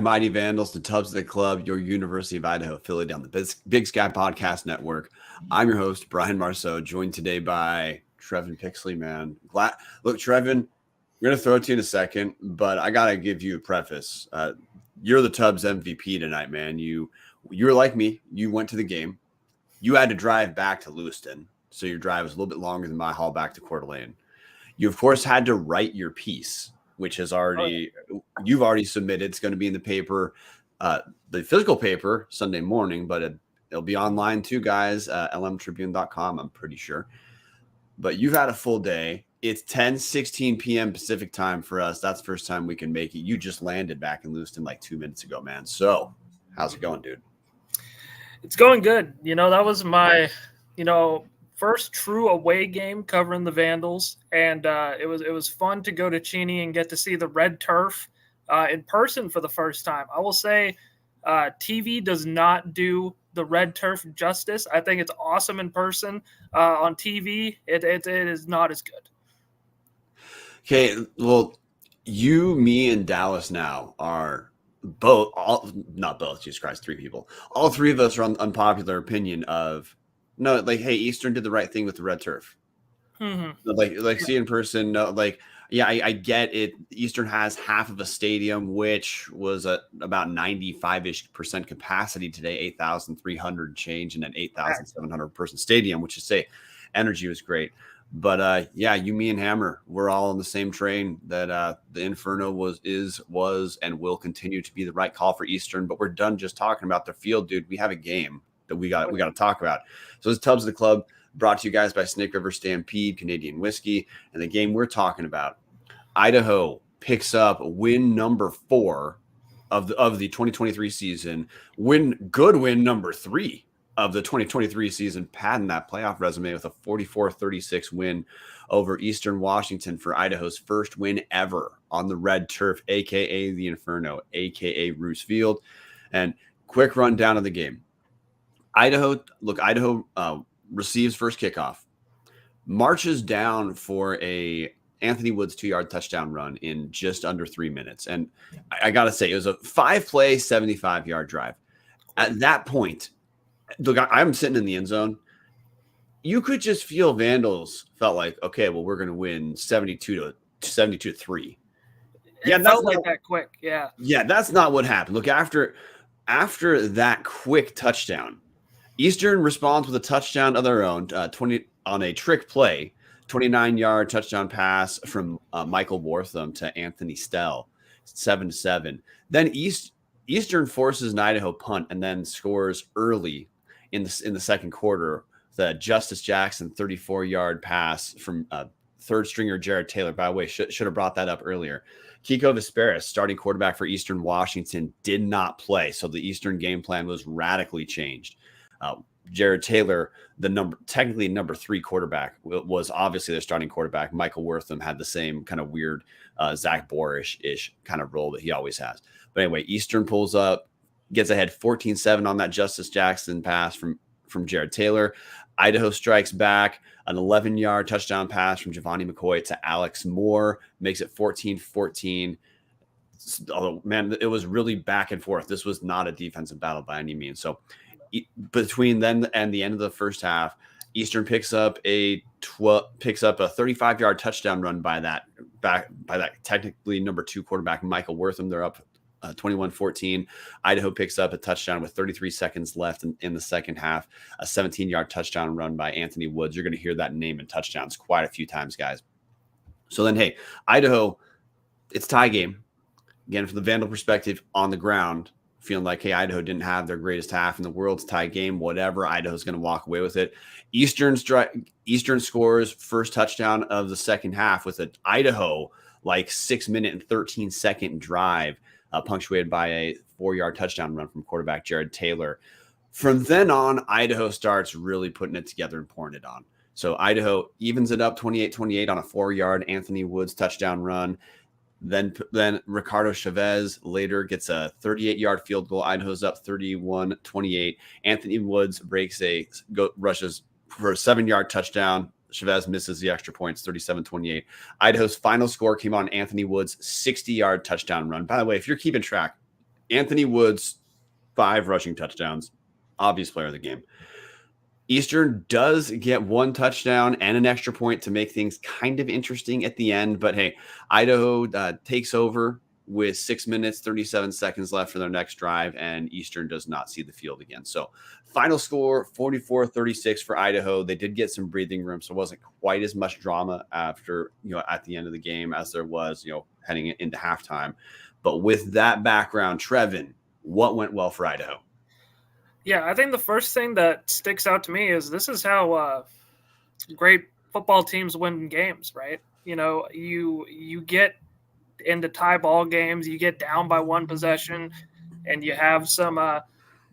mighty Vandals, the Tubs of the Club, your University of Idaho affiliate on the Big Sky Podcast Network. I'm your host, Brian Marceau, joined today by Trevin Pixley, man. Look, Trevin, we're going to throw it to you in a second, but I got to give you a preface. You're the Tubs MVP tonight, man. You're like me. You went to the game. You had to drive back to Lewiston, so your drive was a little bit longer than my haul back to Coeur d'Alene. You, of course, had to write your piece, which has you've already submitted. It's going to be in the paper, the physical paper Sunday morning, but it'll be online too, guys. lmtribune.com, I'm pretty sure. But you've had a full day. It's 10:16 p.m. Pacific time for us. That's the first time we can make it. You just landed back in Lewiston like 2 minutes ago, man. So how's it going, dude? It's going good. That was my, first true away game covering the Vandals, and it was fun to go to Cheney and get to see the red turf in person for the first time. I will say TV does not do the red turf justice. I think it's awesome in person. On TV, it is not as good. Okay, well, you, me, and Dallas now are not both, Jesus Christ, three people. All three of us are on unpopular opinion of, no, like, hey, Eastern did the right thing with the red turf. Mm-hmm. Like see in person, no, like, yeah, I get it. Eastern has half of a stadium, which was at about 95% capacity today, 8,300 change, and an 8,700 person stadium, which is say energy was great. But yeah, you, me, and Hammer, we're all on the same train that the Inferno was, and will continue to be the right call for Eastern. But we're done just talking about the field, dude. We have a game that we got to talk about. So this Tubs of the Club, brought to you guys by Snake River Stampede, Canadian Whiskey, and the game we're talking about. Idaho picks up win number 4 of the 2023 season. Good win number 3 of the 2023 season, padding that playoff resume with a 44-36 win over Eastern Washington for Idaho's first win ever on the red turf, a.k.a. the Inferno, a.k.a. Roos Field. And quick rundown of the game. Idaho receives first kickoff, marches down for a Anthony Woods 2-yard touchdown run in just under 3 minutes. And I got to say, it was a 5-play, 75-yard drive. At that point, look, I'm sitting in the end zone. You could just feel Vandals felt like, okay, well, we're going to win 72-3. Yeah, felt like that quick. Yeah. Yeah, that's not what happened. Look, after that quick touchdown, Eastern responds with a touchdown of their own, 20 on a trick play, 29-yard touchdown pass from Michael Wortham to Anthony Stell, 7-7. Then Eastern forces an Idaho punt and then scores early in the second quarter. The Justice Jackson 34-yard pass from third stringer Jared Taylor. By the way, should have brought that up earlier. Kiko Vesperis, starting quarterback for Eastern Washington, did not play, so the Eastern game plan was radically changed. Jared Taylor, technically number 3 quarterback, was obviously their starting quarterback. Michael Wortham had the same kind of weird Zach Borish-ish kind of role that he always has. But anyway, Eastern pulls up, gets ahead 14-7 on that Justice Jackson pass from Jared Taylor. Idaho strikes back, an 11-yard touchdown pass from Giovanni McCoy to Alex Moore, makes it 14-14. Although, man, it was really back and forth. This was not a defensive battle by any means. So between then and the end of the first half, Eastern picks up a 35-yard touchdown run by that technically number 2 quarterback Michael Wortham. They're up 21-14. Idaho picks up a touchdown with 33 seconds left in the second half. A 17-yard touchdown run by Anthony Woods. You're going to hear that name in touchdowns quite a few times, guys. So then, hey, Idaho, it's tie game. Again, from the Vandal perspective, on the ground, feeling like, hey, Idaho didn't have their greatest half in the world. It's tie game, whatever. Idaho's going to walk away with it. Eastern scores first touchdown of the second half with an Idaho 6-minute and 13-second drive, punctuated by a 4-yard touchdown run from quarterback Jared Taylor. From then on, Idaho starts really putting it together and pouring it on. So Idaho evens it up 28-28 on a 4-yard Anthony Woods touchdown run. Then Ricardo Chavez later gets a 38-yard field goal. Idaho's up 31-28. Anthony Woods rushes for a 7-yard touchdown. Chavez misses the extra points, 37-28. Idaho's final score came on Anthony Woods' 60-yard touchdown run. By the way, if you're keeping track, Anthony Woods, 5 rushing touchdowns, obvious player of the game. Eastern does get 1 touchdown and an extra point to make things kind of interesting at the end. But hey, Idaho takes over with 6 minutes, 37 seconds left for their next drive, and Eastern does not see the field again. So final score, 44-36 for Idaho. They did get some breathing room, so it wasn't quite as much drama after, at the end of the game as there was, heading into halftime. But with that background, Trevin, what went well for Idaho? Yeah, I think the first thing that sticks out to me is this is how great football teams win games, right? You get into tie ball games, you get down by 1 possession, and you have some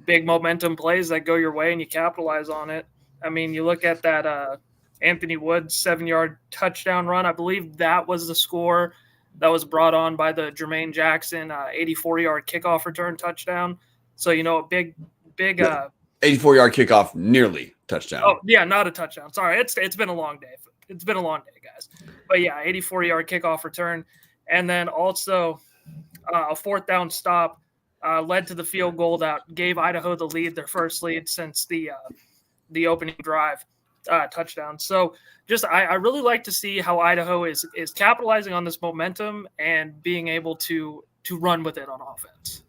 big momentum plays that go your way, and you capitalize on it. I mean, you look at that Anthony Woods 7-yard touchdown run. I believe that was the score that was brought on by the Jermaine Jackson 84-yard kickoff return touchdown. So, a big 84-yard kickoff, nearly touchdown. Oh yeah, not a touchdown. Sorry, it's been a long day. It's been a long day, guys. But yeah, 84-yard kickoff return, and then also a 4th down stop led to the field goal that gave Idaho the lead, their first lead since the opening drive touchdown. So just I really like to see how Idaho is capitalizing on this momentum and being able to run with it on offense.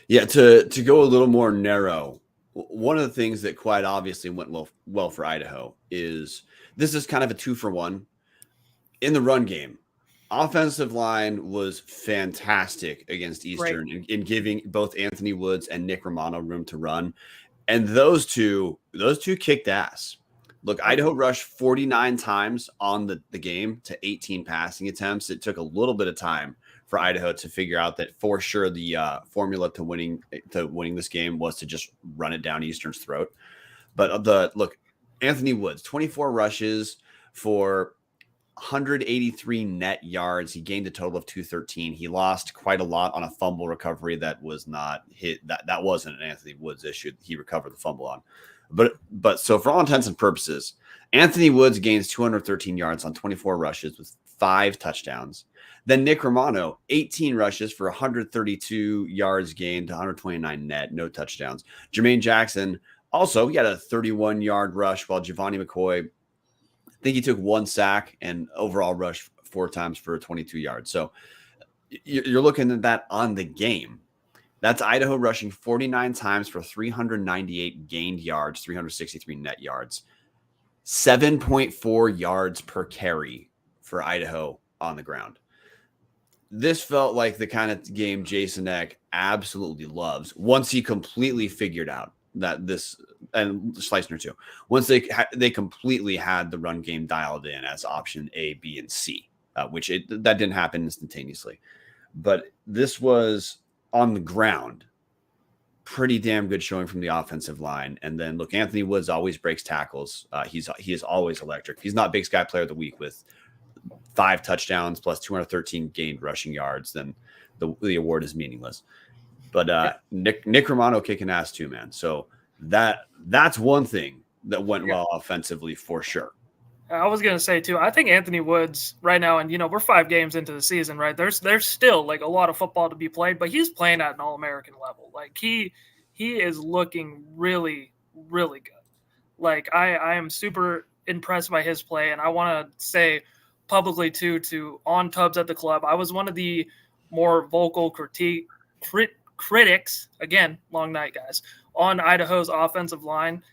Yeah, to go a little more narrow, one of the things that quite obviously went well for Idaho is this is kind of a 2-for-1 in the run game. Offensive line was fantastic against Eastern in giving both Anthony Woods and Nick Romano room to run, and those two kicked ass. Look, Idaho rushed 49 times on the game to 18 passing attempts. It took a little bit of time for Idaho to figure out that for sure the formula to winning this game was to just run it down Eastern's throat. But Anthony Woods, 24 rushes for 183 net yards. He gained a total of 213. He lost quite a lot on a fumble recovery that was not hit. That wasn't an Anthony Woods issue. He recovered the fumble on. But so for all intents and purposes, Anthony Woods gains 213 yards on 24 rushes with 5 touchdowns. Then Nick Romano, 18 rushes for 132 yards gained, 129 net, no touchdowns. Jermaine Jackson also, he had a 31-yard rush, while Giovanni McCoy, I think he took 1 sack and overall rushed 4 times for 22 yards. So you're looking at that on the game. That's Idaho rushing 49 times for 398 gained yards, 363 net yards, 7.4 yards per carry for Idaho on the ground. This felt like the kind of game Jason Eck absolutely loves once he completely figured out that this, and Schleissner too, once they completely had the run game dialed in as option A, B, and C, which that didn't happen instantaneously. But this was on the ground, pretty damn good showing from the offensive line. And then look, Anthony Woods always breaks tackles. He is always electric. If he's not Big Sky Player of the Week with 5 touchdowns plus 213 gained rushing yards, then the award is meaningless. But Nick Romano kicking ass too, man. So that's one thing that went well offensively for sure. I was going to say too, I think Anthony Woods right now, and we're 5 games into the season, right? There's still like a lot of football to be played, but he's playing at an All-American level. Like he is looking really, really good. Like I am super impressed by his play, and I want to say publicly too, to on Tubbs at the club, I was one of the more vocal critics, again, long night guys, on Idaho's offensive line.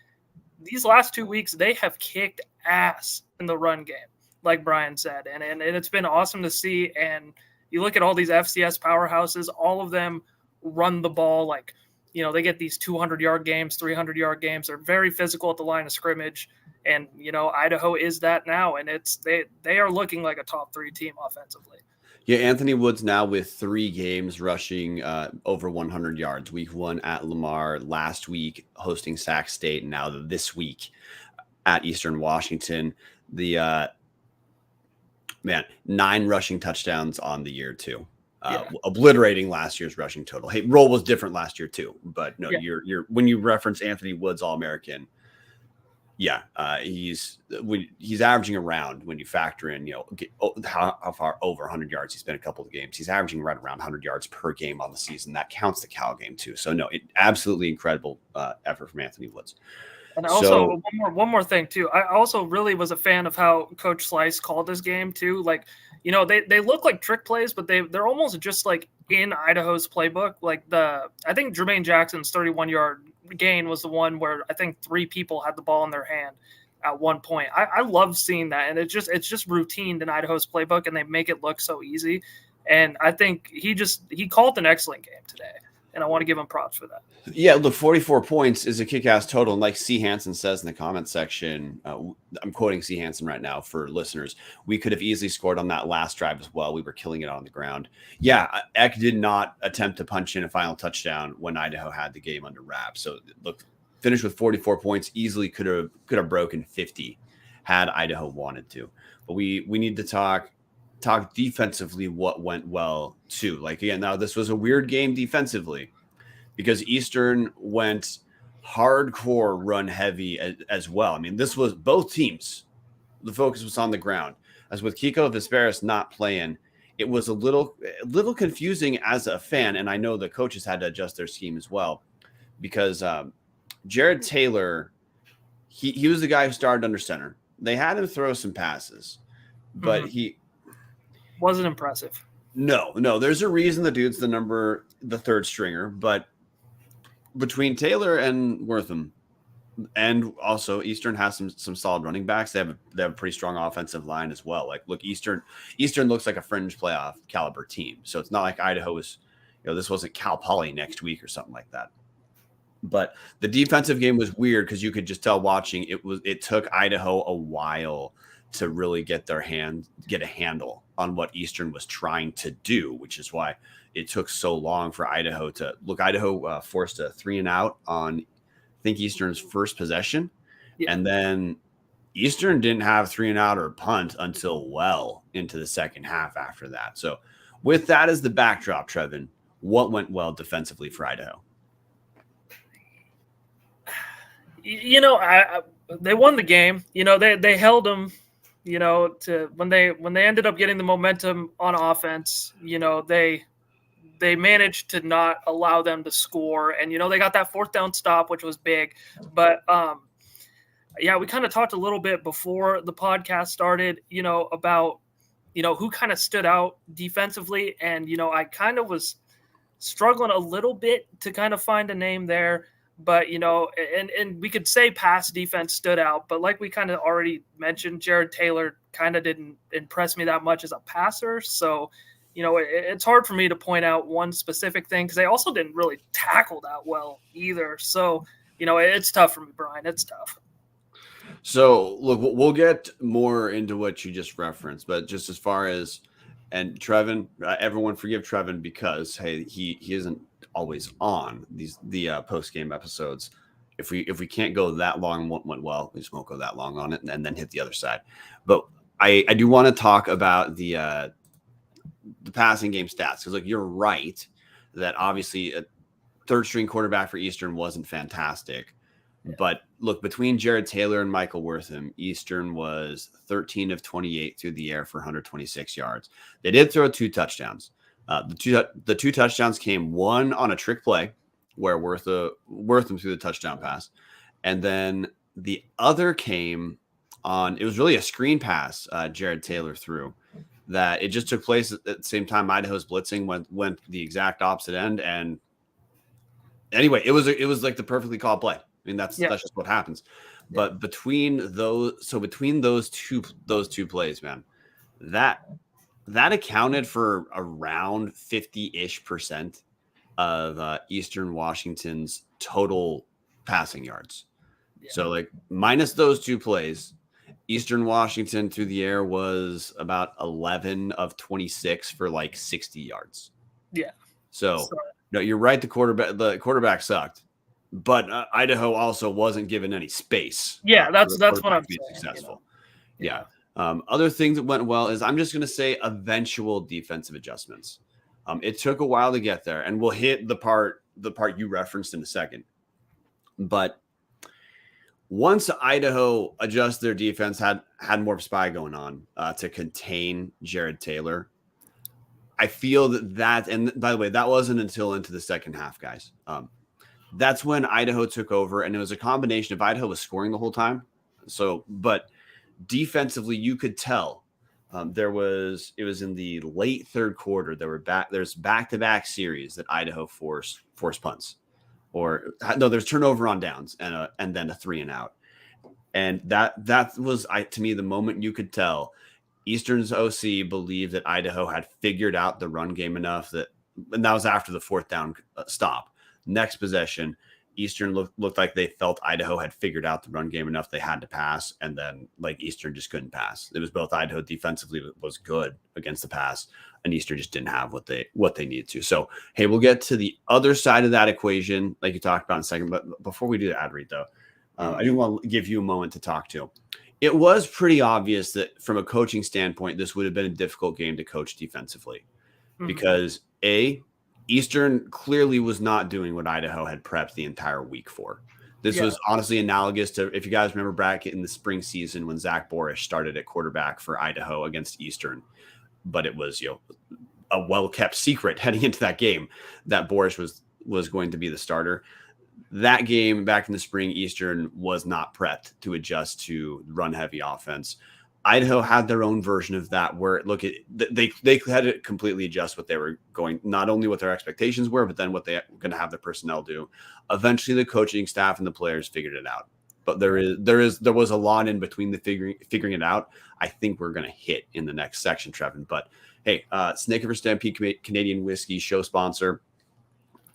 These last 2 weeks, they have kicked ass in the run game, like Brian said. And it's been awesome to see. And you look at all these FCS powerhouses, all of them run the ball. Like, they get these 200-yard games, 300-yard games. They're very physical at the line of scrimmage. And, Idaho is that now. And they are looking like a top 3 team offensively. Yeah, Anthony Woods now with 3 games rushing over 100 yards. Week 1 at Lamar, last week hosting Sac State, and now this week at Eastern Washington. The 9 rushing touchdowns on the year too, obliterating last year's rushing total. Hey, role was different last year too, but no, you're when you reference Anthony Woods All-American, Yeah, he's averaging around, when you factor in, how far over 100 yards he's been a couple of games. He's averaging right around 100 yards per game on the season. That counts the Cal game too. So no, absolutely incredible effort from Anthony Woods. And also one more thing too. I also really was a fan of how Coach Slice called this game too. Like, they look like trick plays, but they're almost just like in Idaho's playbook. Like I think Jermaine Jackson's 31-yard gain was the one where I think 3 people had the ball in their hand at one point. I love seeing that, and it's just routine in Idaho's playbook, and they make it look so easy. And I think he called an excellent game today, and I want to give him props for that. Yeah, the 44 points is a kick-ass total. And like C. Hansen says in the comment section, I'm quoting C. Hansen right now for listeners, we could have easily scored on that last drive as well. We were killing it on the ground. Yeah, Eck did not attempt to punch in a final touchdown when Idaho had the game under wraps. So look, finished with 44 points, easily could have broken 50 had Idaho wanted to. But we need to talk defensively what went well too. Like, again, now this was a weird game defensively, because Eastern went hardcore run heavy as well. I mean, this was both teams. The focus was on the ground. As with Kiko Vesperis not playing, it was a little confusing as a fan. And I know the coaches had to adjust their scheme as well, because Jared Taylor, he was the guy who started under center. They had him throw some passes, but he wasn't impressive. No. There's a reason the dude's the third stringer, but between Taylor and Wortham, and also Eastern has some solid running backs. They have a pretty strong offensive line as well. Like, look, Eastern looks like a fringe playoff caliber team. So it's not like Idaho was, this wasn't Cal Poly next week or something like that. But the defensive game was weird, because you could just tell watching it took Idaho a while to really get a handle on what Eastern was trying to do, which is why it took so long for Idaho to look. Idaho forced a 3-and-out on, I think, Eastern's first possession. Yeah. And then Eastern didn't have 3-and-out or punt until well into the second half after that. So with that as the backdrop, Trevin, what went well defensively for Idaho? They won the game. They held them, to when they ended up getting the momentum on offense, they managed to not allow them to score. And, they got that 4th down stop, which was big. But, we kind of talked a little bit before the podcast started, about, who kind of stood out defensively. And, I kind of was struggling a little bit to kind of find a name there. But, and we could say pass defense stood out. But like we kind of already mentioned, Jared Taylor kind of didn't impress me that much as a passer. So, it's hard for me to point out one specific thing, because they also didn't really tackle that well either. So, it's tough for me, Brian. It's tough. So, look, we'll get more into what you just referenced, but just as far as, and Trevin, everyone forgive Trevin, because, hey, he isn't always on the post-game episodes. If we can't go that long, what went well, we just won't go that long on it, and then hit the other side. But I do want to talk about the passing game stats, because, like, you're right that obviously a third-string quarterback for Eastern wasn't fantastic. Yeah. But look, between Jared Taylor and Michael Wortham, Eastern was 13 of 28 through the air for 126 yards. They did throw 2 touchdowns. The two touchdowns came, one on a trick play where Wortham threw the touchdown pass, and then the other came on, it was really a screen pass Jared Taylor threw, that it just took place at the same time Idaho's blitzing went the exact opposite end. And anyway, it was like the perfectly called play. I mean, that's just what happens. Yeah. But between those two plays, man, that accounted for around 50-ish% of Eastern Washington's total passing yards. Yeah. So, like, minus those 2 plays, Eastern Washington through the air was about 11 of 26 for like 60 yards. Yeah. So no, you're right. The quarterback sucked, but Idaho also wasn't given any space. Yeah, that's what I'm saying. Successful. Yeah. Other things that went well is, I'm just going to say, eventual defensive adjustments. It took a while to get there, and we'll hit the part you referenced in a second. But Once Idaho adjusted their defense, had more spy going on to contain Jared Taylor. I feel that, and by the way, that wasn't until into the second half, guys. That's when Idaho took over, and it was a combination of Idaho was scoring the whole time. So, but defensively, you could tell it was in the late third quarter. There's back-to-back series that Idaho forced punts, or no, there's turnover on downs and then a 3 and out, and that was to me the moment you could tell Eastern's OC believed that Idaho had figured out the run game enough and that was after the fourth down stop. Next possession, Eastern looked like they felt Idaho had figured out the run game enough they had to pass, and then like Eastern just couldn't pass. It was both Idaho defensively was good against the pass, and Eastern just didn't have what they needed to. So hey, we'll get to the other side of that equation, like you talked about in a second. But before we do the ad read, though, I do want to give you a moment to talk to. It was pretty obvious that from a coaching standpoint, this would have been a difficult game to coach defensively because Eastern clearly was not doing what Idaho had prepped the entire week for. This was honestly analogous to, if you guys remember back in the spring season when Zach Borish started at quarterback for Idaho against Eastern, but it was, a well-kept secret heading into that game that Borish was going to be the starter. That game back in the spring, Eastern was not prepped to adjust to run-heavy offense. Idaho had their own version of that where they had to completely adjust what they were going, not only what their expectations were, but then what they were going to have their personnel do. Eventually the coaching staff and the players figured it out. But there was a lot in between the figuring it out. I think we're going to hit in the next section, Trevin. But hey, Snake River Stampede Canadian Whiskey show sponsor.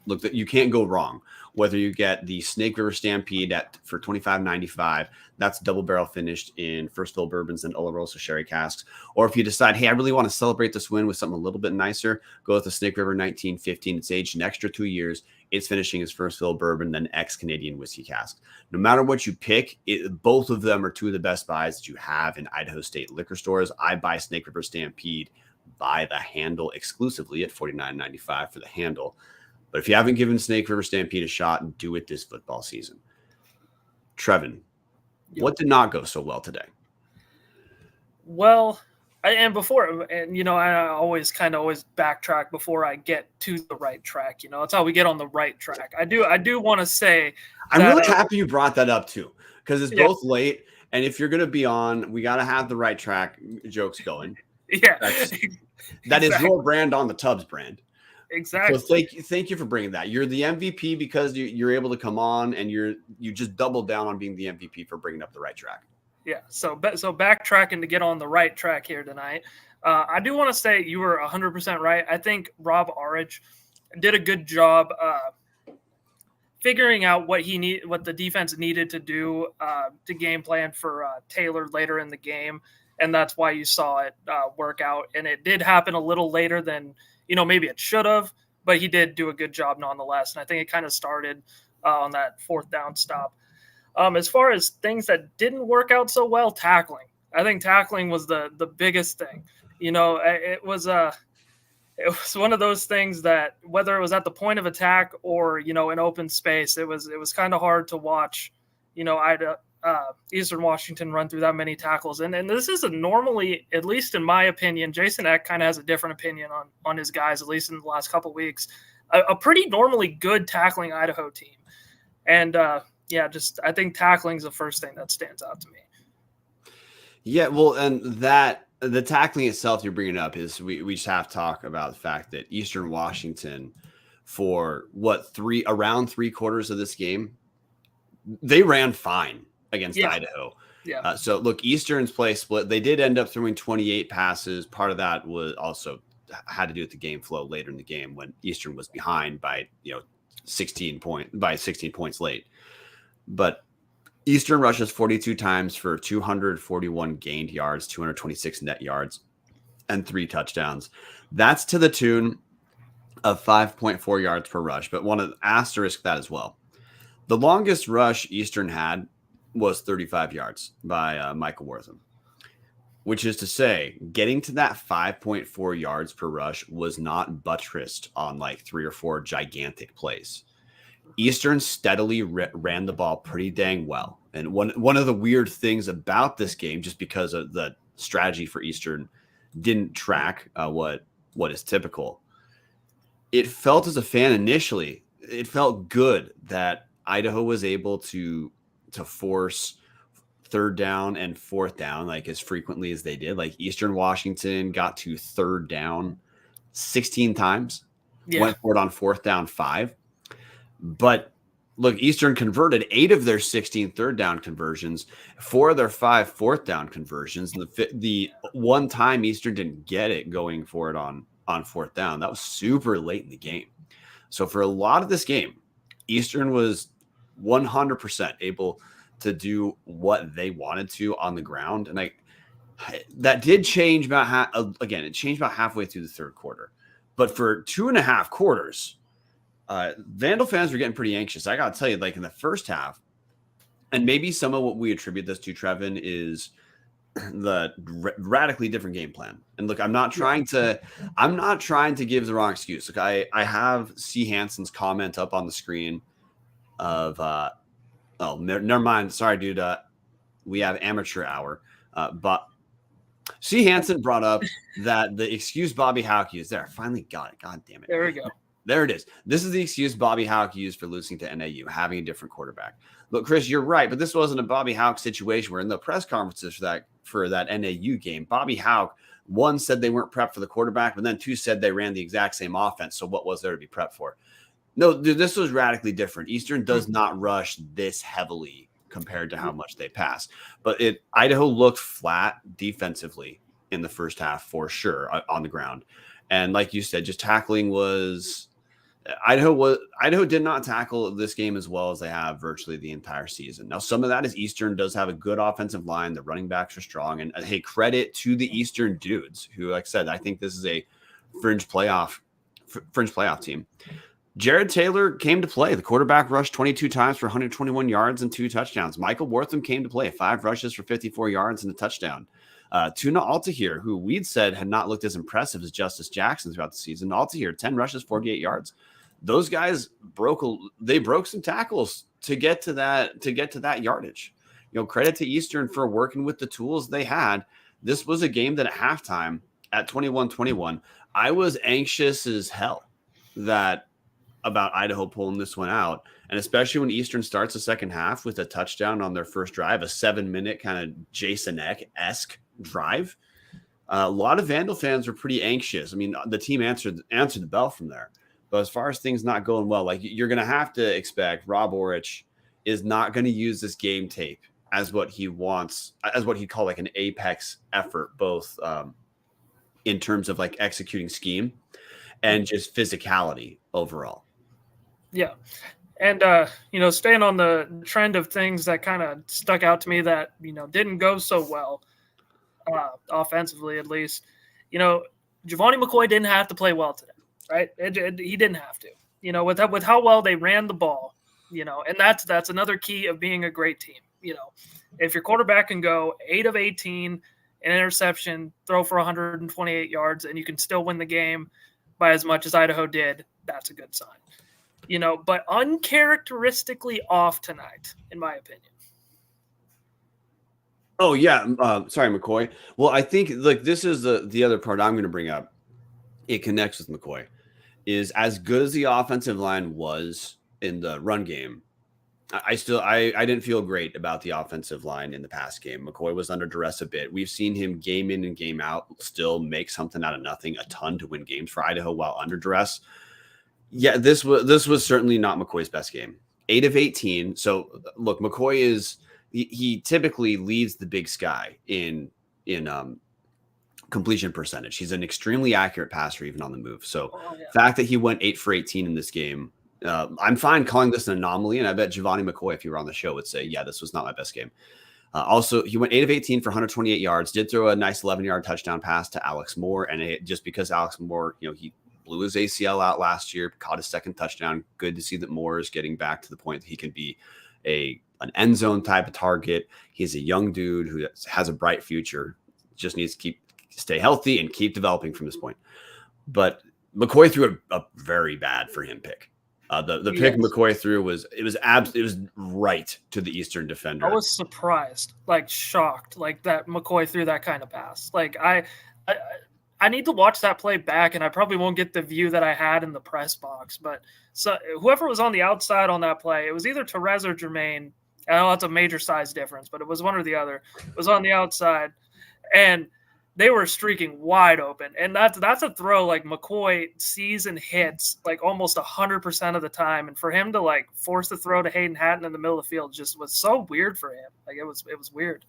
Look, that you can't go wrong. Whether you get the Snake River Stampede for $25.95, that's double barrel finished in first fill bourbons and Oloroso sherry casks. Or if you decide, hey, I really want to celebrate this win with something a little bit nicer, go with the Snake River 1915. It's aged an extra 2 years. It's finishing as first fill bourbon, then ex-Canadian whiskey cask. No matter what you pick, both of them are two of the best buys that you have in Idaho State liquor stores. I buy Snake River Stampede by the handle exclusively at $49.95 for the handle. But if you haven't given Snake River Stampede a shot, do it this football season. Trevin, what did not go so well today? Well, I always backtrack before I get to the right track. That's how we get on the right track. I do want to say I'm really happy you brought that up too, because it's both late, and if you're going to be on, we got to have the right track jokes going. Yeah, that is your brand on the Tubbs brand. Exactly. So thank you for bringing that. You're the MVP because you're able to come on, and you just doubled down on being the MVP for bringing up the right track. Yeah. So backtracking to get on the right track here tonight. I do want to say you were 100% right. I think Rob Arich did a good job figuring out what the defense needed to do to game plan for Taylor later in the game, and that's why you saw it work out. And it did happen a little later than maybe it should have, but he did do a good job nonetheless. And I think it kind of started on that fourth down stop. As far as things that didn't work out so well, tackling. I think tackling was the biggest thing. It was one of those things that whether it was at the point of attack or, in open space, it was kind of hard to watch, Eastern Washington run through that many tackles. And this is normally, at least in my opinion, Jason Eck kind of has a different opinion on his guys, at least in the last couple of weeks, a pretty normally good tackling Idaho team. And I think tackling is the first thing that stands out to me. Yeah, well, and the tackling itself you're bringing up is we just have to talk about the fact that Eastern Washington for around 3/4 of this game, they ran fine against Idaho. Yeah. So look, Eastern's play split. They did end up throwing 28 passes. Part of that was also had to do with the game flow later in the game when Eastern was behind by 16 points late. But Eastern rushes 42 times for 241 gained yards, 226 net yards, and 3 touchdowns. That's to the tune of 5.4 yards per rush. But want to asterisk that as well. The longest rush Eastern had was 35 yards by Michael Wortham, which is to say getting to that 5.4 yards per rush was not buttressed on like 3 or 4 gigantic plays. Eastern steadily ran the ball pretty dang well. And one of the weird things about this game, just because of the strategy for Eastern didn't track what is typical, it felt as a fan initially, it felt good that Idaho was able to force third down and fourth down like as frequently as they did. Like Eastern Washington got to third down 16 times, went for it on fourth down 5. But look, Eastern converted 8 of their 16 third down conversions, 4 of their 5 fourth down conversions. And the one time Eastern didn't get it going for it on fourth down, that was super late in the game. So for a lot of this game, Eastern was 100% able to do what they wanted to on the ground. And that did change it changed about halfway through the third quarter. But for 2.5 quarters, Vandal fans were getting pretty anxious. I got to tell you, like in the first half, and maybe some of what we attribute this to, Trevin, is the radically different game plan. And look, I'm not trying to give the wrong excuse. Look, I have C. Hansen's comment up on the screen of, never mind. Sorry, dude. We have amateur hour. But C. Hansen brought up that the excuse Bobby Hauck used there. Finally got it. God damn it. There we go. There it is. This is the excuse Bobby Hauck used for losing to NAU, having a different quarterback. Look, Chris, you're right, but this wasn't a Bobby Hauck situation where in the press conferences for that NAU game, Bobby Hauck, 1, said they weren't prepped for the quarterback, but then 2, said they ran the exact same offense. So what was there to be prepped for? No, dude, this was radically different. Eastern does not rush this heavily compared to how much they pass. But Idaho looked flat defensively in the first half for sure on the ground. And like you said, just tackling was Idaho did not tackle this game as well as they have virtually the entire season. Now, some of that is Eastern does have a good offensive line. The running backs are strong. And hey, credit to the Eastern dudes who, like I said, I think this is a fringe playoff team. Jared Taylor came to play. The quarterback rushed 22 times for 121 yards and 2 touchdowns. Michael Wortham came to play, 5 rushes for 54 yards and a touchdown. Tuna Altahir, who we'd said had not looked as impressive as Justice Jackson throughout the season. Altahir, 10 rushes, 48 yards. Those guys broke some tackles to get to that yardage. Credit to Eastern for working with the tools they had. This was a game that at halftime at 21-21, I was anxious as hell about Idaho pulling this one out. And especially when Eastern starts the second half with a touchdown on their first drive, a 7-minute kind of Jason Eck-esque drive. A lot of Vandal fans were pretty anxious. I mean, the team answered the bell from there. But as far as things not going well, like you're going to have to expect Rob Orich is not going to use this game tape as what he wants, as what he'd call like an apex effort, both in terms of like executing scheme and just physicality overall. Yeah. And, staying on the trend of things that kind of stuck out to me that, didn't go so well, offensively at least, Giovanni McCoy didn't have to play well today, right? He didn't have to, with how well they ran the ball, and that's another key of being a great team. If your quarterback can go 8 of 18, an interception, throw for 128 yards, and you can still win the game by as much as Idaho did, that's a good sign. But uncharacteristically off tonight, in my opinion. Oh, yeah. Sorry, McCoy. Well, I think this is the other part I'm going to bring up. It connects with McCoy. Is as good as the offensive line was in the run game, I didn't feel great about the offensive line in the pass game. McCoy was under duress a bit. We've seen him game in and game out still make something out of nothing a ton to win games for Idaho while under duress. Yeah, this was certainly not McCoy's best game. 8 of 18. So look, McCoy he typically leads the Big Sky in completion percentage. He's an extremely accurate passer even on the move. So the fact that he went 8 for 18 in this game, I'm fine calling this an anomaly. And I bet Giovanni McCoy, if you were on the show, would say, yeah, this was not my best game. Also, he went 8 of 18 for 128 yards, did throw a nice 11-yard touchdown pass to Alex Moore. And just because Alex Moore, he blew his ACL out last year, caught his second touchdown. Good to see that Moore is getting back to the point that he can be an end zone type of target. He's a young dude who has a bright future. Just needs to stay healthy and keep developing from this point. But McCoy threw a very bad for him pick. The pick McCoy threw was right to the Eastern defender. I was surprised, like shocked, like that McCoy threw that kind of pass. Like I need to watch that play back, and I probably won't get the view that I had in the press box. But so whoever was on the outside on that play, it was either Therese or Jermaine. I know that's a major size difference, but it was one or the other. It was on the outside, and they were streaking wide open. And that's a throw like McCoy sees and hits like almost 100% of the time. And for him to like force the throw to Hayden Hatton in the middle of the field just was so weird for him. Like it was weird.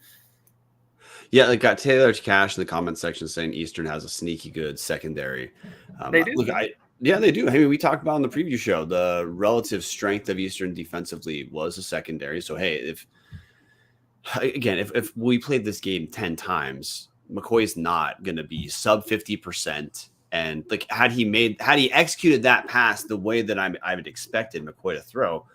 Yeah, like got Taylor Cash in the comment section saying Eastern has a sneaky good secondary. They do. Look, yeah, they do. I mean, we talked about on the preview show the relative strength of Eastern defensively was a secondary. So hey, if we played this game 10 times, McCoy's not going to be sub 50%. And like had he executed that pass the way that I would expected McCoy to throw,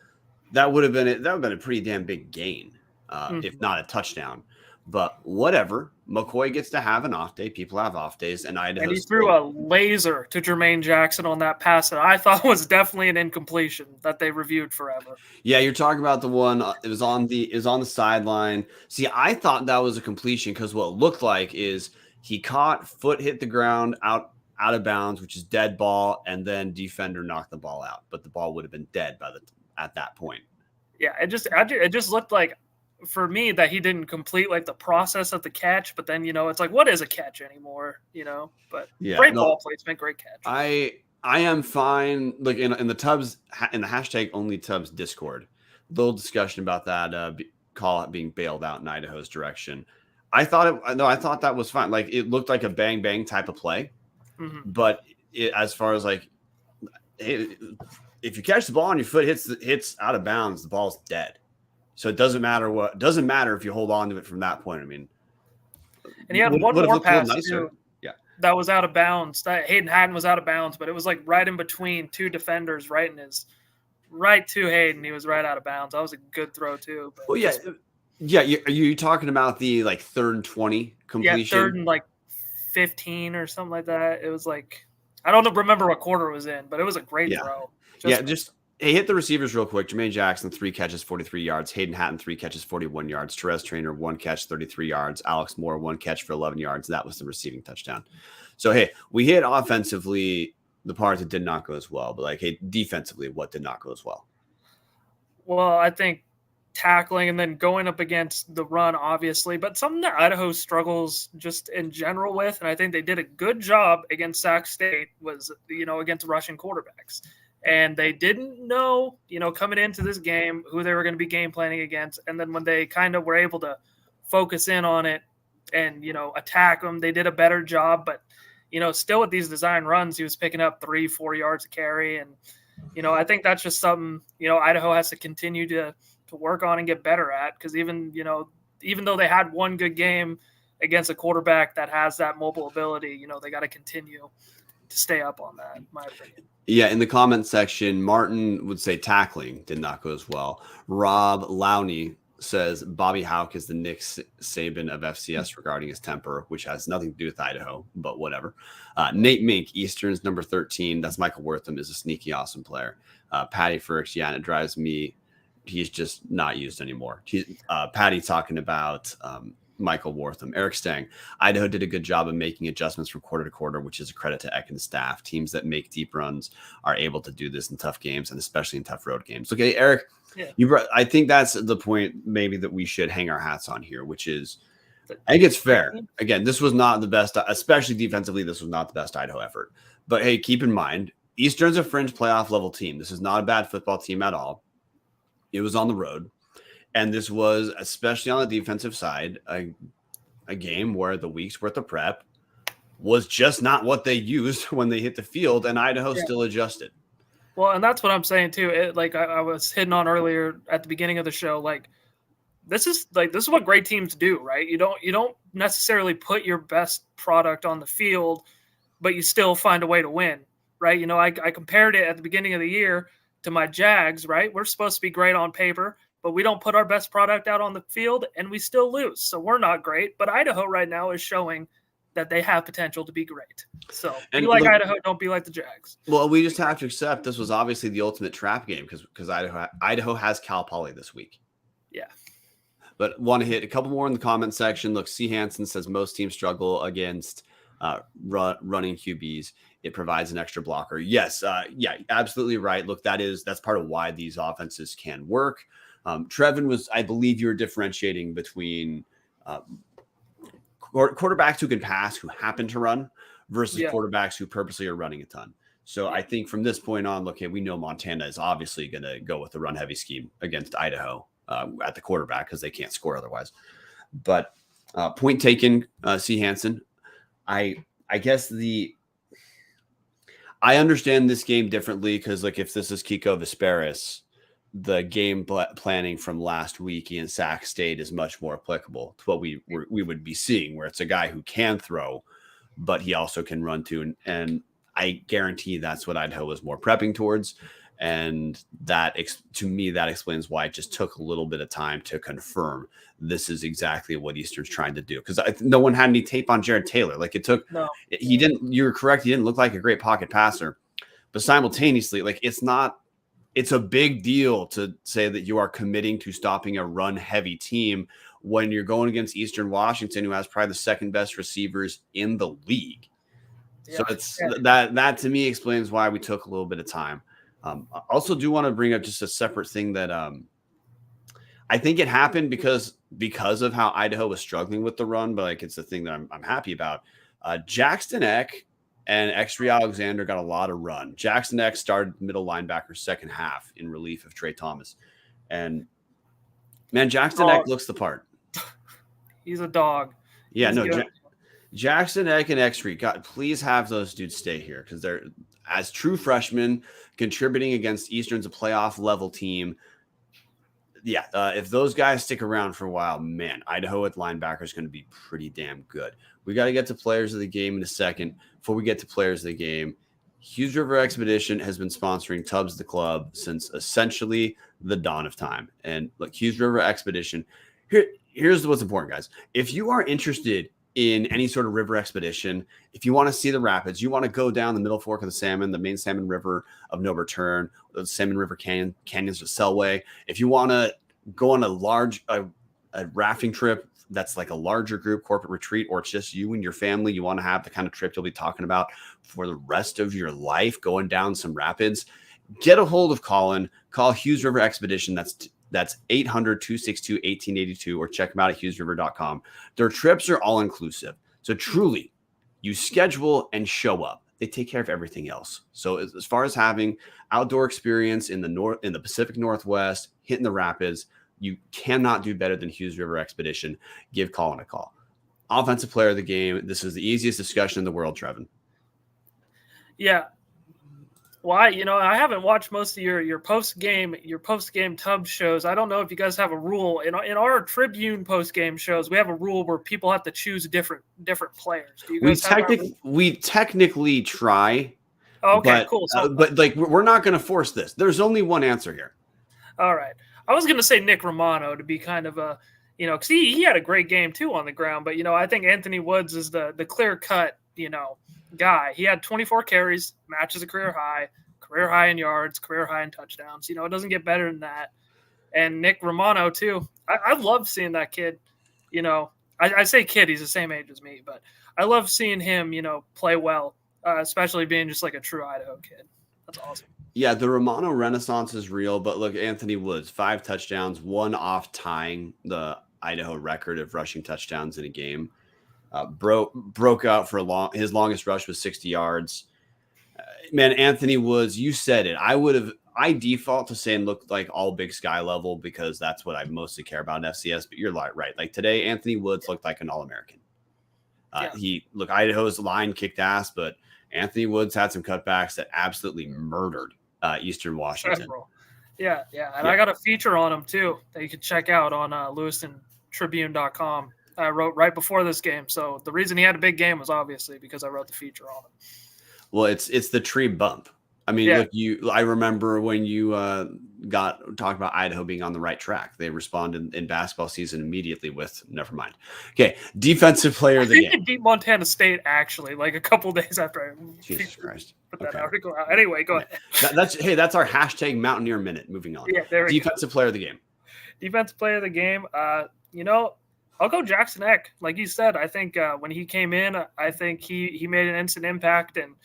that would have been a pretty damn big gain, if not a touchdown. But whatever, McCoy gets to have an off day. People have off days, and Idaho. And he threw a laser to Jermaine Jackson on that pass that I thought was definitely an incompletion that they reviewed forever. Yeah, you're talking about the one. It was on the sideline. See, I thought that was a completion because what it looked like is he caught, foot hit the ground out of bounds, which is dead ball, and then defender knocked the ball out. But the ball would have been dead at that point. Yeah, it just looked like, for me, that he didn't complete like the process of the catch, but then it's like, what is a catch anymore? But yeah, great ball placement, great catch. I am fine. Like in the Tubbs in the hashtag only Tubbs Discord, little discussion about that call it being bailed out in Idaho's direction. I thought that was fine. Like it looked like a bang bang type of play, but as far as like, if you catch the ball and your foot hits out of bounds, the ball's dead. So it doesn't matter if you hold on to it from that point. I mean, and he had one more pass too, that was out of bounds. That Hayden Hatton was out of bounds, but it was like right in between two defenders, right to Hayden. He was right out of bounds. That was a good throw too. But well, yeah. Are you talking about the like 3rd and 20 completion? Yeah, 3rd and like 15 or something like that. It was like, I don't remember what quarter it was in, but it was a great throw. Hey, hit the receivers real quick. Jermaine Jackson, 3 catches, 43 yards. Hayden Hatton, 3 catches, 41 yards. Therese Trainer, 1 catch, 33 yards. Alex Moore, 1 catch for 11 yards. That was the receiving touchdown. So, hey, we hit offensively the parts that did not go as well. But, like, hey, defensively, what did not go as well? Well, I think tackling and then going up against the run, obviously. But something that Idaho struggles just in general with, and I think they did a good job against Sac State, was, against rushing quarterbacks. And they didn't know, coming into this game, who they were going to be game planning against. And then when they kind of were able to focus in on it and, attack them, they did a better job. But, still with these design runs, he was picking up 3-4 yards a carry. And, I think that's just something, Idaho has to continue to work on and get better at. Because even though they had one good game against a quarterback that has that mobile ability, they got to continue to stay up on that, in my opinion. Yeah, in the comment section, Martin would say tackling did not go as well. Rob Lowney says Bobby Houck is the Nick Saban of FCS regarding his temper, which has nothing to do with Idaho, but whatever. Nate Mink, Eastern's number 13. That's Michael Wortham, is a sneaky, awesome player. Patty Firks, yeah, and it drives me. He's just not used anymore. Patty talking about Michael Wortham. Eric Stang, Idaho did a good job of making adjustments from quarter to quarter, which is a credit to Eck and staff. Teams that make deep runs are able to do this in tough games and especially in tough road games. Okay, Eric, I think that's the point maybe that we should hang our hats on here, which is, I think it's fair. Again, this was not the best, especially defensively, this was not the best Idaho effort. But hey, keep in mind, Eastern's a fringe playoff level team. This is not a bad football team at all. It was on the road. And this was, especially on the defensive side, a game where the week's worth of prep was just not what they used when they hit the field, and Idaho still adjusted. Well, and that's what I'm saying too. I was hitting on earlier at the beginning of the show. Like, this is what great teams do, right? You don't necessarily put your best product on the field, but you still find a way to win, right? I compared it at the beginning of the year to my Jags, right? We're supposed to be great on paper, but we don't put our best product out on the field and we still lose. So we're not great. But Idaho right now is showing that they have potential to be great. So And be like look, Idaho, don't be like the Jags. well, we just have to accept this was obviously the ultimate trap game because Idaho has Cal Poly this week. Yeah. But want to hit a couple more in the comment section. Look, C. Hansen says most teams struggle against running QBs. It provides an extra blocker. Yes, yeah, absolutely right. Look, that's part of why these offenses can work. Trevin was, I believe, you were differentiating between quarterbacks who can pass, who happen to run, versus quarterbacks who purposely are running a ton. So I think from this point on, look, we know Montana is obviously going to go with the run-heavy scheme against Idaho at the quarterback because they can't score otherwise. But point taken, C. Hansen. I guess I understand this game differently because, like, if this is Kiko Vesperis, the game planning from last week in Sac State is much more applicable to what we would be seeing, where it's a guy who can throw, but he also can run too. And I guarantee that's what Idaho was more prepping towards. And that, to me, that explains why it just took a little bit of time to confirm this is exactly what Eastern's trying to do. Because no one had any tape on Jared Taylor. Like, it took, he didn't, you're correct. He didn't look like a great pocket passer, but simultaneously, like, it's a big deal to say that you are committing to stopping a run heavy team when you're going against Eastern Washington, who has probably the second best receivers in the league. So that to me explains why we took a little bit of time. I also do want to bring up just a separate thing that I think it happened because of how Idaho was struggling with the run, but like, it's the thing that I'm happy about. Jackson Eck and X3 Alexander got a lot of run. Jackson Eck started middle linebacker second half in relief of Trey Thomas. And man, Jackson Eck looks the part. He's a dog. Yeah, Jackson Eck and X3, God, please have those dudes stay here because they're, as true freshmen, contributing against Eastern's a playoff level team. Yeah, if those guys stick around for a while, man, Idaho at linebacker is going to be pretty damn good. We got to get to players of the game in a second. Before we get to players of the game, Hughes River Expedition has been sponsoring Tubbs the Club since essentially the dawn of time. And look, Hughes River Expedition, here's what's important, guys. If you are interested in any sort of river expedition, if you want to see the rapids, you want to go down the middle fork of the Salmon, the main Salmon River of no return, the Salmon River canyons of Selway. If you want to go on a rafting trip that's like a larger group corporate retreat, or it's just you and your family, you want to have the kind of trip you'll be talking about for the rest of your life, going down some rapids, get a hold of Colin. Call Hughes River Expedition. That's 800-262-1882, or check them out at hughesriver.com. Their trips are all inclusive. So truly, you schedule and show up. They take care of everything else. So as far as having outdoor experience in the Pacific Northwest, hitting the rapids, you cannot do better than Hughes River Expedition. Give Colin a call. Offensive player of the game. This is the easiest discussion in the world, Trevin. Yeah. Well, I haven't watched most of your post game Tubbs shows. I don't know if you guys have a rule in our Tribune post game shows. We have a rule where people have to choose different players. Do you guys we technically try. Oh, okay, cool. So, but like, we're not going to force this. There's only one answer here. All right. I was going to say Nick Romano to be kind of a, because he had a great game too on the ground. But I think Anthony Woods is the clear cut guy. He had 24 carries, matches a career high in yards, career high in touchdowns. It doesn't get better than that. And Nick Romano too. I love seeing that kid. I say kid, he's the same age as me, but I love seeing him, play well, especially being just like a true Idaho kid. That's awesome. Yeah, the Romano renaissance is real, but look, Anthony Woods, 5 touchdowns, one off tying the Idaho record of rushing touchdowns in a game. Broke out for his longest rush was 60 yards. Man, Anthony Woods, you said it. I default to saying look like all Big Sky level because that's what I mostly care about in FCS, but you're right. Like today, Anthony Woods looked like an All-American. Idaho's line kicked ass, but Anthony Woods had some cutbacks that absolutely murdered Eastern Washington. Yeah. And I got a feature on him too that you can check out on LewistonTribune.com. I wrote right before this game. So the reason he had a big game was obviously because I wrote the feature on him. Well, it's the tree bump. I mean, Yeah. look, I remember when you talked about Idaho being on the right track. They responded in basketball season immediately with never mind. Okay, defensive player I of the think game. they beat Montana State actually, like a couple days after I Jesus Christ. put that Okay. article out. Anyway, go ahead. That's our hashtag Mountaineer Minute. Moving on. Yeah, there we go. Defensive player of the game. Defensive player of the game. I'll go Jackson Eck. Like you said, I think when he came in, I think he made an instant impact, and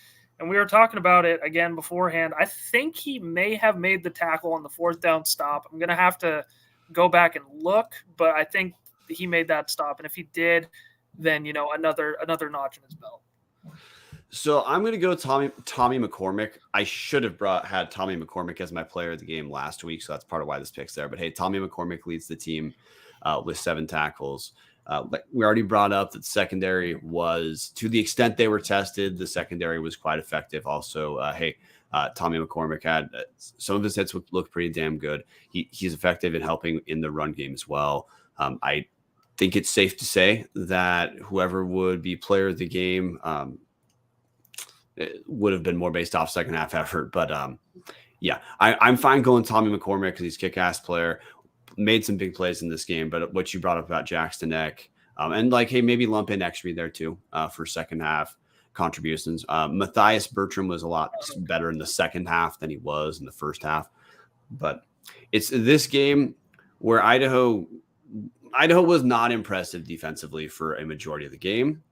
we were talking about it again beforehand. I think he may have made the tackle on the 4th down stop. I'm gonna have to go back and look, but I think he made that stop, and if he did, then another notch in his belt. So I'm going to go Tommy McCormick. I should have had Tommy McCormick as my player of the game last week, so that's part of why this pick's there. But hey, Tommy McCormick leads the team with 7 tackles. Like we already brought up that secondary was, to the extent they were tested, the secondary was quite effective. Also, Tommy McCormick had some of his hits look pretty damn good. He's effective in helping in the run game as well. I think it's safe to say that whoever would be player of the game, it would have been more based off second half effort. But I'm fine going Tommy McCormick because he's a kick-ass player, made some big plays in this game. But what you brought up about Jackson Eck, and maybe lump in Extreme there too for second half contributions. Matthias Bertram was a lot better in the second half than he was in the first half. But it's this game where Idaho was not impressive defensively for a majority of the game.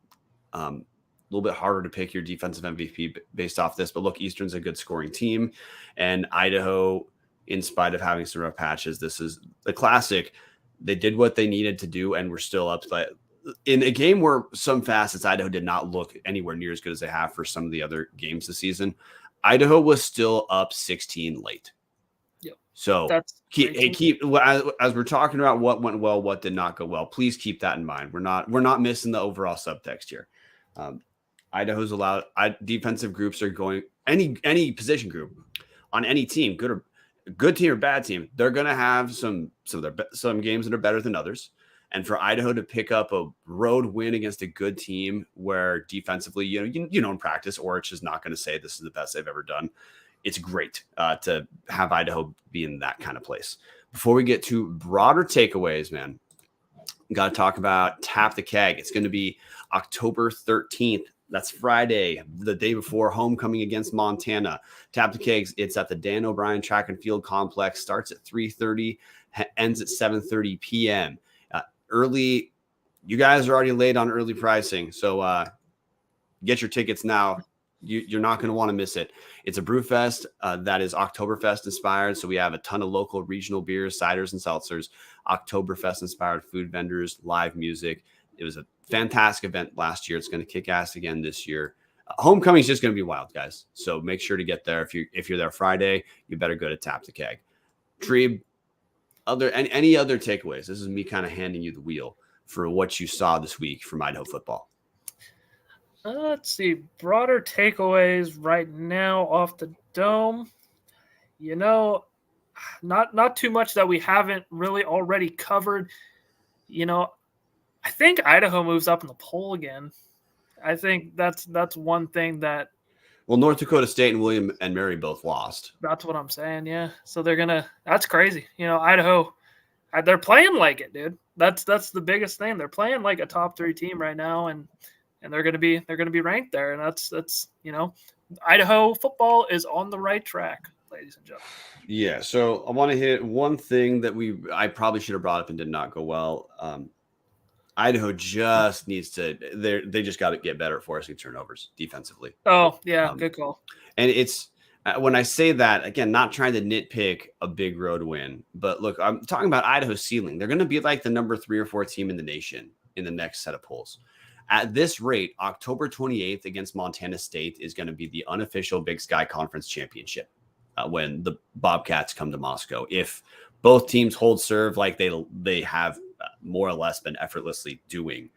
A little bit harder to pick your defensive MVP based off this, but look, Eastern's a good scoring team, and Idaho, in spite of having some rough patches, this is the classic. They did what they needed to do, and we're still up. But in a game where some facets Idaho did not look anywhere near as good as they have for some of the other games this season, Idaho was still up 16 late. Yep. So as we're talking about what went well, what did not go well, please keep that in mind. We're not missing the overall subtext here. Idaho's allowed defensive groups are going any position group on any team, good team or bad team. They're going to have some games that are better than others. And for Idaho to pick up a road win against a good team where defensively, in practice, Orich is not going to say this is the best they've ever done. It's great to have Idaho be in that kind of place. Before we get to broader takeaways, man, got to talk about Tap the Keg. It's going to be October 13th. That's Friday, the day before homecoming against Montana. Tap the Kegs. It's at the Dan O'Brien Track and Field Complex. Starts at 3:30, ends at 7:30 p.m. Early. You guys are already late on early pricing, so get your tickets now. You're not going to want to miss it. It's a brew fest that is Oktoberfest inspired. So we have a ton of local regional beers, ciders, and seltzers, Oktoberfest inspired food vendors, live music. It was a fantastic event last year. It's going to kick ass again this year. Homecoming is just going to be wild, guys. So make sure to get there. If you're there Friday, you better go to Tap the Keg. Treeb, any other takeaways? This is me kind of handing you the wheel for what you saw this week from Idaho football. Let's see. Broader takeaways right now off the dome. Not too much that we haven't really already covered. I think Idaho moves up in the poll again. I think that's one thing that. Well, North Dakota State and William and Mary both lost. That's what I'm saying. Yeah. So that's crazy. Idaho, they're playing like it, dude. That's the biggest thing. They're playing like a top 3 team right now. And they're going to be ranked there. And that's Idaho football is on the right track, ladies and gentlemen. Yeah. So I want to hit one thing that I probably should have brought up and did not go well. Idaho just needs to. They just got to get better at forcing turnovers defensively. Oh yeah, good call. And it's when I say that again, not trying to nitpick a big road win, but look, I'm talking about Idaho's ceiling. They're going to be like the number 3 or 4 team in the nation in the next set of polls. At this rate, October 28th against Montana State is going to be the unofficial Big Sky Conference Championship when the Bobcats come to Moscow. If both teams hold serve like they have more or less been effortlessly doing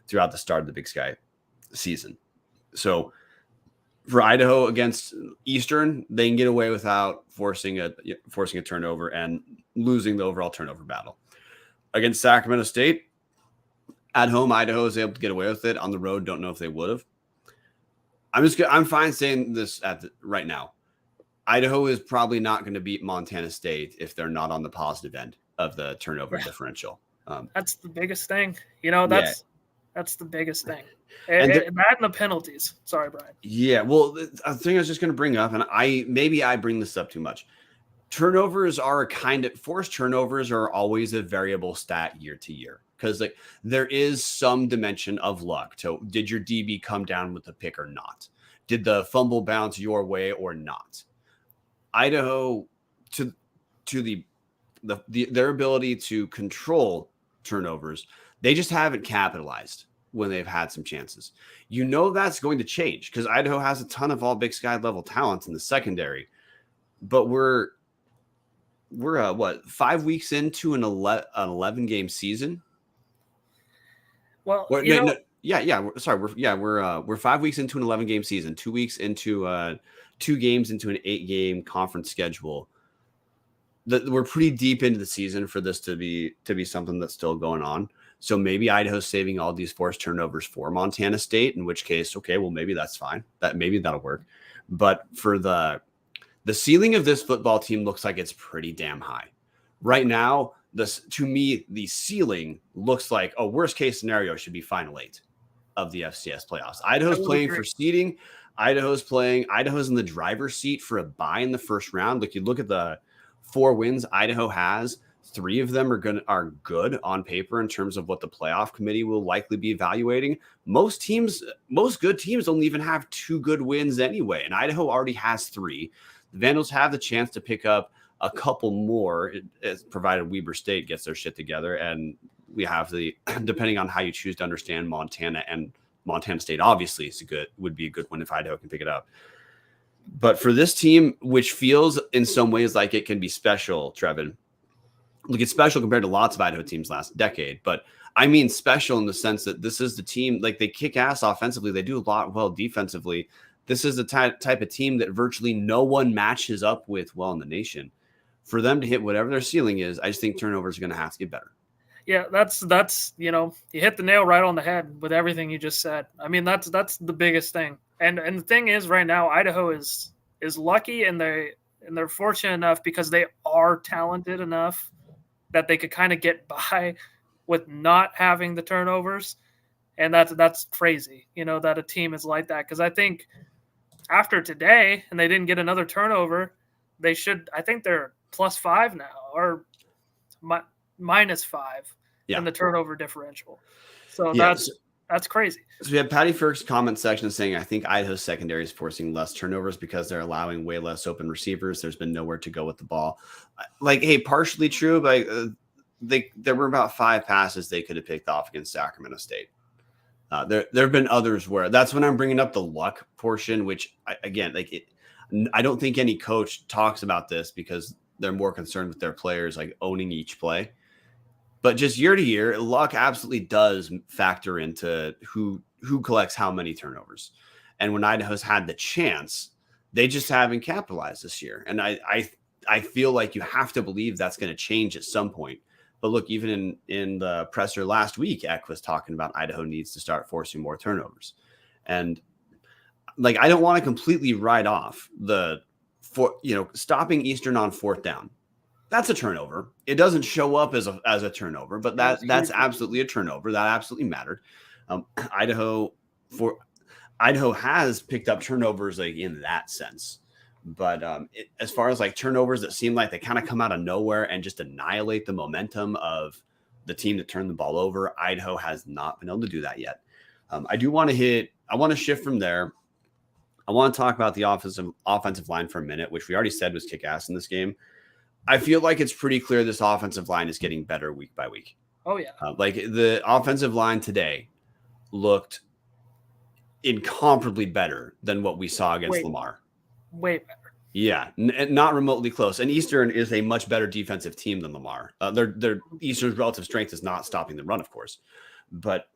throughout the start of the Big Sky season. So for Idaho against Eastern, they can get away without forcing a turnover and losing the overall turnover battle. Against Sacramento State, at home, Idaho is able to get away with it. On the road, don't know if they would have. I'm fine saying this right now. Idaho is probably not going to beat Montana State if they're not on the positive end of the turnover differential. That's the biggest thing. That's the biggest thing. And that and the penalties. Sorry, Brian. Yeah, well, a thing I was just going to bring up, and maybe I bring this up too much. Forced turnovers are always a variable stat year to year because like there is some dimension of luck. So did your DB come down with the pick or not? Did the fumble bounce your way or not? Idaho to their ability to control turnovers, they just haven't capitalized when they've had some chances. That's going to change because Idaho has a ton of all Big Sky level talents in the secondary, but we're 5 weeks into an 11 game season. Well, we're 5 weeks into an 11 game season, 2 weeks into 2 games into an 8 game conference schedule. We're pretty deep into the season for this to be something that's still going on. So maybe Idaho's saving all these forced turnovers for Montana State, in which case, okay, well, maybe that's fine. Maybe that'll work. But for the ceiling of this football team looks like it's pretty damn high. Right now, to me, the ceiling looks like a worst case scenario should be Final 8 of the FCS playoffs. Idaho's playing for seeding. Idaho's in the driver's seat for a bye in the first round. Like you look at the 4 wins Idaho has, 3 of them are good on paper in terms of what the playoff committee will likely be evaluating. Most good teams don't even have 2 good wins anyway, and Idaho already has 3. The Vandals have the chance to pick up a couple more, provided Weber State gets their shit together, and we have depending on how you choose to understand Montana and Montana State, obviously would be a good one if Idaho can pick it up. But for this team, which feels in some ways like it can be special, Trevin, look, it's special compared to lots of Idaho teams last decade, but I mean special in the sense that this is the team, like they kick ass offensively. They do a lot well defensively. This is the type of team that virtually no one matches up with well in the nation. For them to hit whatever their ceiling is, I just think turnovers are going to have to get better. Yeah, that's you hit the nail right on the head with everything you just said. I mean, that's the biggest thing. And the thing is, right now, Idaho is lucky, and they're fortunate enough because they are talented enough that they could kind of get by with not having the turnovers, and that's crazy. That a team is like that, because I think after today, and they didn't get another turnover, they should. I think they're +5 now, or -5 in the turnover differential. So that's crazy. So we have Patty Firk's comment section saying, I think Idaho's secondary is forcing less turnovers because they're allowing way less open receivers. There's been nowhere to go with the ball. Like, hey, partially true, but there were about 5 passes they could have picked off against Sacramento State. There have been others where that's when I'm bringing up the luck portion, which I don't think any coach talks about this because they're more concerned with their players like owning each play. But just year to year, luck absolutely does factor into who collects how many turnovers. And when Idaho's had the chance, they just haven't capitalized this year. And I feel like you have to believe that's going to change at some point. But look, even in the presser last week, Eck was talking about Idaho needs to start forcing more turnovers. And like, I don't want to completely write off stopping Eastern on 4th down. That's a turnover. It doesn't show up as a turnover, but that's absolutely a turnover. That absolutely mattered. Idaho has picked up turnovers like in that sense, but as far as like turnovers that seem like they kind of come out of nowhere and just annihilate the momentum of the team that turned the ball over, Idaho has not been able to do that yet. I want to shift from there. I want to talk about the offensive line for a minute, which we already said was kick ass in this game. I feel like it's pretty clear this offensive line is getting better week by week. Oh, yeah. Like the offensive line today looked incomparably better than what we saw against Lamar. Way better. Yeah, not remotely close. And Eastern is a much better defensive team than Lamar. Their Eastern's relative strength is not stopping the run, of course. But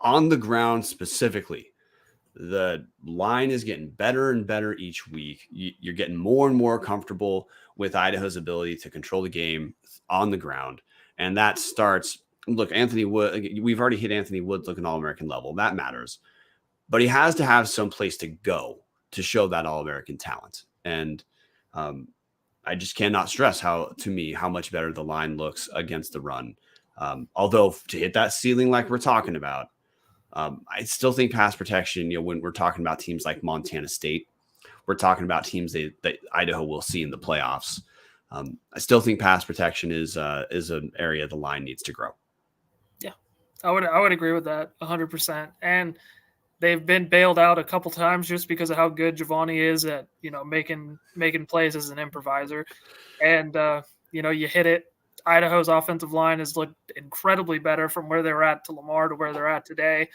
on the ground specifically, the line is getting better and better each week. You're getting more and more comfortable with Idaho's ability to control the game on the ground. And that starts, look, Anthony Wood, we've already hit Anthony Wood looking All-American level. That matters. But he has to have some place to go to show that All-American talent. And I just cannot stress how much better the line looks against the run. Although to hit that ceiling like we're talking about, I still think pass protection, when we're talking about teams like Montana State, we're talking about teams that Idaho will see in the playoffs. I still think pass protection is an area the line needs to grow. Yeah, I would agree with that 100%. And they've been bailed out a couple times just because of how good Giovanni is at making plays as an improviser. And you hit it. Idaho's offensive line has looked incredibly better from where they were at to Lamar to where they're at today.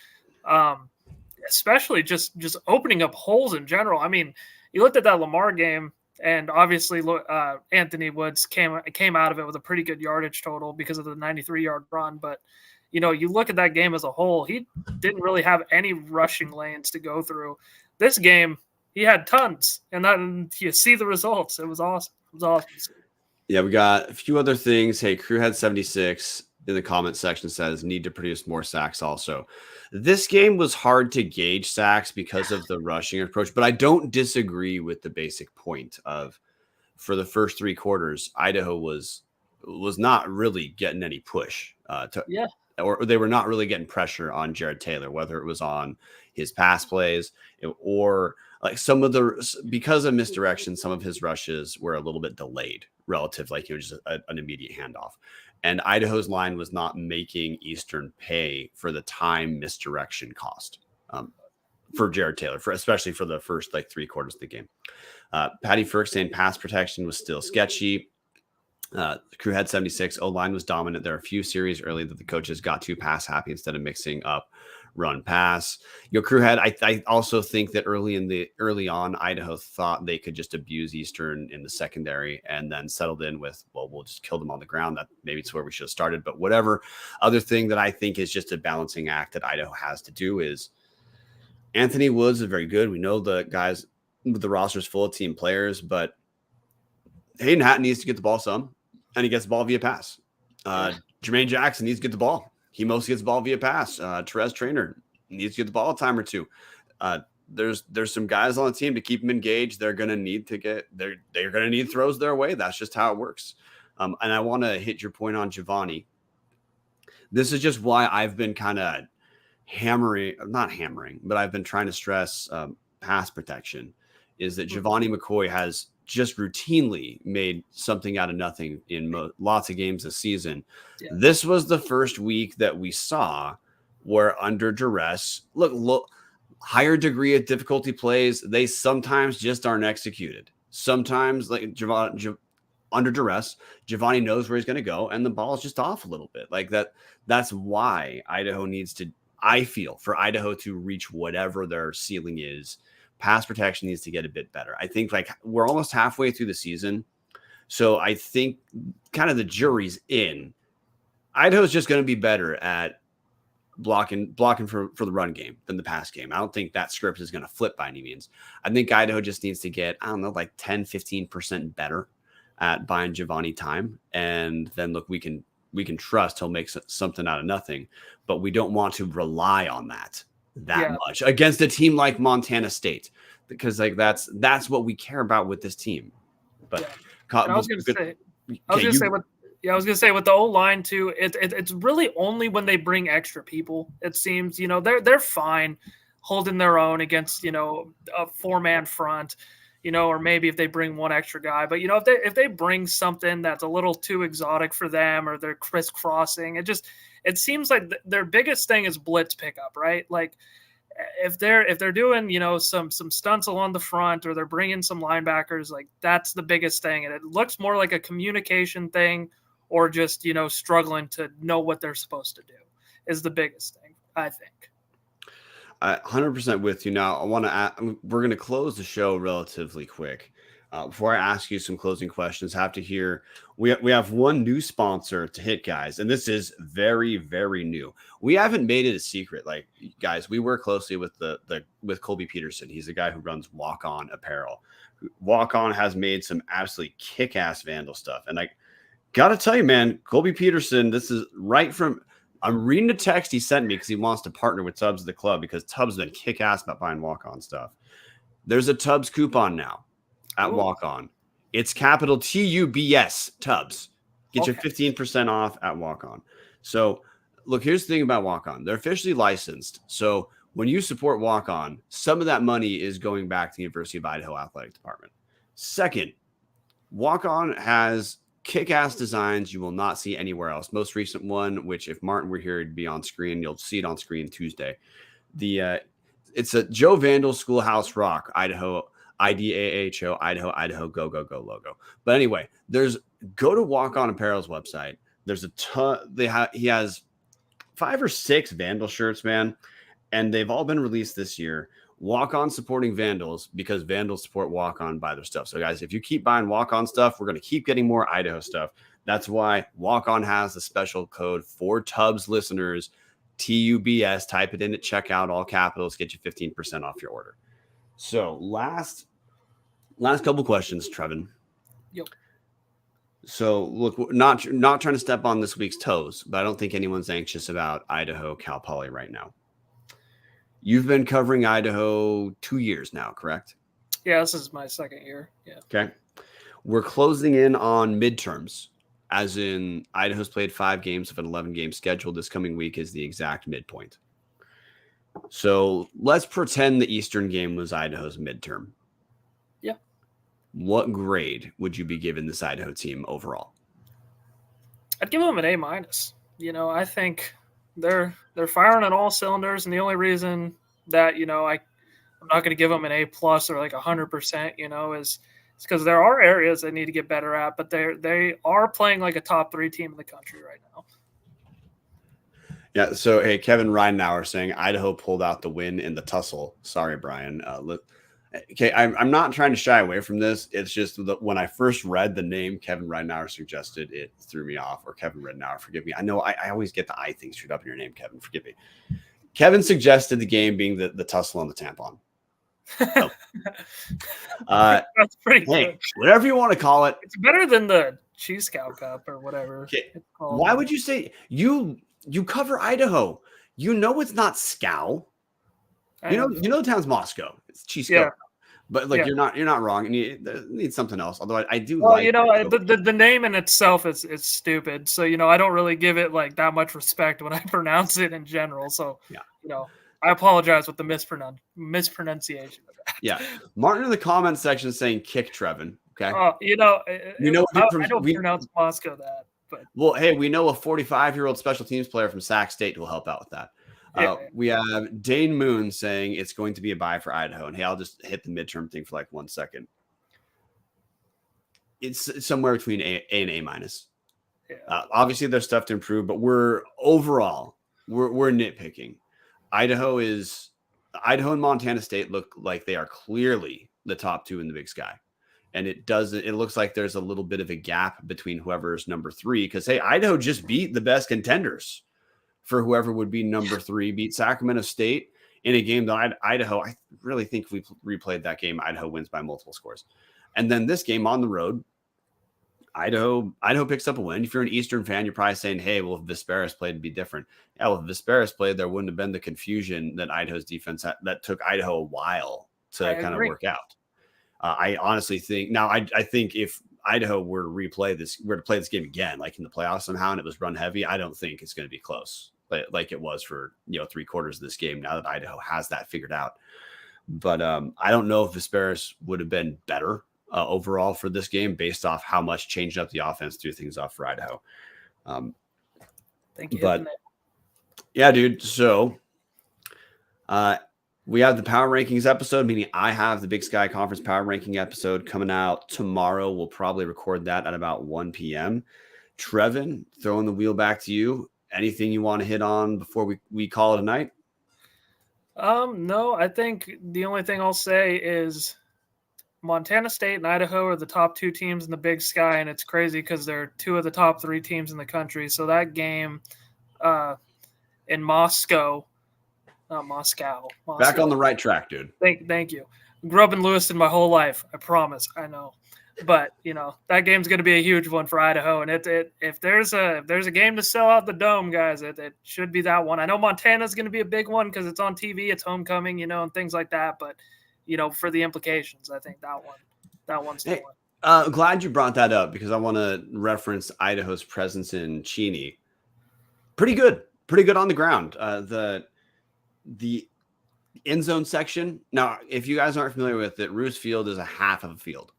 Especially just opening up holes in general. I mean, you looked at that Lamar game, and obviously Anthony Woods came out of it with a pretty good yardage total because of the 93-yard run. But you look at that game as a whole, he didn't really have any rushing lanes to go through. This game, he had tons, and you see the results. It was awesome. It was awesome. Yeah, we got a few other things. Hey, Crewhead76 in the comment section says need to produce more sacks also. This game was hard to gauge sacks because of the rushing approach, but I don't disagree with the basic point of, for the first 3 quarters, Idaho was not really getting any push. Or they were not really getting pressure on Jared Taylor, whether it was on his pass plays or like because of misdirection, some of his rushes were a little bit delayed relative, like it was just an immediate handoff. And Idaho's line was not making Eastern pay for the time misdirection cost for Jared Taylor, especially for the first 3 quarters of the game. Patty Firk saying pass protection was still sketchy. Crewhead76, O-line was dominant. There are a few series early that the coaches got too pass happy instead of mixing up run pass. Crewhead, I also think that early on, Idaho thought they could just abuse Eastern in the secondary and then settled in with, well, we'll just kill them on the ground. That maybe it's where we should have started, but whatever. Other thing that I think is just a balancing act that Idaho has to do is Anthony Woods is very good. We know the guys, the roster's full of team players, but Hayden Hatton needs to get the ball some, and he gets the ball via pass. Jermaine Jackson needs to get the ball. He mostly gets the ball via pass. Therese Traynor needs to get the ball a time or two. There's some guys on the team to keep them engaged. They're going to need they're going to need throws their way. That's just how it works. And I want to hit your point on Giovanni. This is just why I've been kind of not hammering, but I've been trying to stress pass protection is that Giovanni McCoy has just routinely made something out of nothing in lots of games this season. Yeah. This was the first week that we saw where under duress, look, higher degree of difficulty plays, they sometimes just aren't executed. Sometimes under duress, Giovanni knows where he's going to go and the ball is just off a little bit like that. That's why Idaho needs to, I feel, for Idaho to reach whatever their ceiling is, pass protection needs to get a bit better. I think we're almost halfway through the season. So I think kind of the jury's in. Idaho's just going to be better at blocking for the run game than the pass game. I don't think that script is going to flip by any means. I think Idaho just needs to get, 10-15% better at buying Giovanni time. And then look, we can trust he'll make something out of nothing, but we don't want to rely on that much against a team like Montana State, because that's what we care about with this team. But I was going to say with the O-line too, it's really only when they bring extra people, it seems, they're fine holding their own against, a 4-man front, or maybe if they bring one extra guy, but if they bring something that's a little too exotic for them, or they're crisscrossing, it seems like their biggest thing is blitz pickup, right? Like if they're doing, some stunts along the front, or they're bringing some linebackers, like that's the biggest thing. And it looks more like a communication thing, or just, struggling to know what they're supposed to do is the biggest thing, I think. 100% with you. Now, we're going to close the show relatively quick. Before I ask you some closing questions, have to hear we have one new sponsor to hit, guys, and this is very, very new. We haven't made it a secret, like guys. We work closely with with Colby Peterson. He's the guy who runs Walk On Apparel. Walk On has made some absolutely kick-ass Vandal stuff, and I gotta tell you, man, Colby Peterson. This is right from. I'm reading the text he sent me because he wants to partner with Tubbs of the club because Tubbs has been kick-ass about buying Walk On stuff. There's a Tubbs coupon now. at Walk On. It's capital TUBS, Tubs. Get you 15% off at Walk On. So, look, here's the thing about Walk On. They're officially licensed. So, when you support Walk On, some of that money is going back to the University of Idaho Athletic Department. Second, Walk On has kick-ass designs you will not see anywhere else. Most recent one, which if Martin were here, it'd be on screen. You'll see it on screen Tuesday. It's a Joe Vandal Schoolhouse Rock, Idaho, IDAHO, Idaho, go, go, go logo. But anyway, go to Walk On Apparel's website. There's a ton. He has 5 or 6 Vandal shirts, man, and they've all been released this year. Walk On supporting Vandals because Vandals support Walk On by their stuff. So, guys, if you keep buying Walk On stuff, we're going to keep getting more Idaho stuff. That's why Walk On has the special code for Tubbs listeners, TUBS. Type it in at checkout, all capitals, get you 15% off your order. So, last couple questions, Trevin. Yep. So, look, not trying to step on this week's toes, but I don't think anyone's anxious about Idaho, Cal Poly right now. You've been covering Idaho 2 years now, correct? Yeah, this is my second year. Yeah. Okay. We're closing in on midterms, as in Idaho's played 5 games of an 11-game schedule. This coming week is the exact midpoint. So let's pretend the Eastern game was Idaho's midterm. Yeah. What grade would you be giving this Idaho team overall? I'd give them an A-. You know, I think they're firing on all cylinders, and the only reason that, you know, I'm not going to give them an A+ or like 100%, you know, is because there are areas they need to get better at, but they are playing like a top 3 team in the country right now. Yeah. So, hey, Kevin Reinauer saying Idaho pulled out the win in the tussle. Sorry, Brian. Okay, I'm not trying to shy away from this. It's just that when I first read the name Kevin Reinauer suggested, it threw me off. Or Kevin Reinauer, forgive me. I know I always get the I thing screwed up in your name, Kevin. Forgive me. Kevin suggested the game being the tussle on the tampon. So, That's pretty good. Whatever you want to call it. It's better than the Cheese Cow Cup or whatever. Okay. Why would you say you cover Idaho? You know it's not Scow. You know the town's Moscow. It's Cheese Cow. But like you're not wrong. You need something else. Although I do. Well, you know, the name in itself is stupid. So, you know, I don't really give it like that much respect when I pronounce it in general. So you know, I apologize with the mispronunciation of that. Yeah, Martin in the comment section is saying kick Trevin. Okay. You know, I don't pronounce Moscow that. But well, hey, we know a 45-year-old special teams player from Sac State who will help out with that. We have Dane Moon saying it's going to be a bye for Idaho. And hey, I'll just hit the midterm thing for like 1 second. It's somewhere between A and A-. Yeah. Obviously, there's stuff to improve, but we're nitpicking. Idaho and Montana State look like they are clearly the top 2 in the Big Sky. And it looks like there's a little bit of a gap between whoever's number 3. Because, hey, Idaho just beat the best contenders for whoever would be number 3, beat Sacramento State in a game that Idaho, I really think if we replayed that game, Idaho wins by multiple scores. And then this game on the road, Idaho picks up a win. If you're an Eastern fan, you're probably saying, hey, well, if Vesperis played, it'd be different. Yeah, well, if Vesperis played, there wouldn't have been the confusion that Idaho's defense had, that took Idaho a while to kind of work out. I honestly think I think if Idaho were to play this game again, like in the playoffs somehow, and it was run heavy, I don't think it's going to be close, like it was for 3/4 of this game. Now that Idaho has that figured out, but I don't know if Vesperis would have been better overall for this game based off how much changed up the offense threw things off for Idaho. Thank you. But yeah, dude. So we have the power rankings episode, meaning I have the Big Sky Conference power ranking episode coming out tomorrow. We'll probably record that at about 1 p.m. Trevin, throwing the wheel back to you. Anything you want to hit on before we call it a night? No, I think the only thing I'll say is Montana State and Idaho are the top 2 teams in the Big Sky, and it's crazy because they're 2 of the top 3 teams in the country. So that game in Moscow. Back on the right track, dude. Thank you. Grew up in Lewiston my whole life. I promise. I know, but that game's going to be a huge one for Idaho. And if there's a game to sell out the dome, guys, it should be that one. I know Montana's going to be a big one because it's on TV, it's homecoming, and things like that. But for the implications, I think that one that one's Hey, glad you brought that up because I want to reference Idaho's presence in Cheney. Pretty good on the ground. The end zone section. Now, if you guys aren't familiar with it, Roos Field is a half of a field.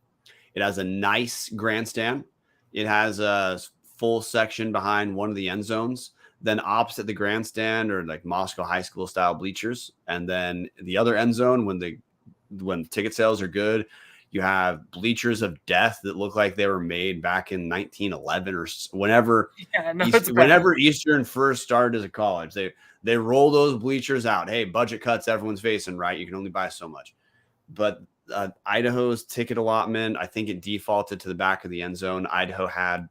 It has a nice grandstand. It has a full section behind one of the end zones. Then opposite the grandstand are like Moscow High School style bleachers. And then the other end zone, when ticket sales are good, you have bleachers of death that look like they were made back in 1911 or whenever. Yeah, no, Whenever Eastern first started as a college, they roll those bleachers out. Hey, budget cuts, everyone's facing, right? You can only buy so much. But Idaho's ticket allotment, I think it defaulted to the back of the end zone. Idaho had,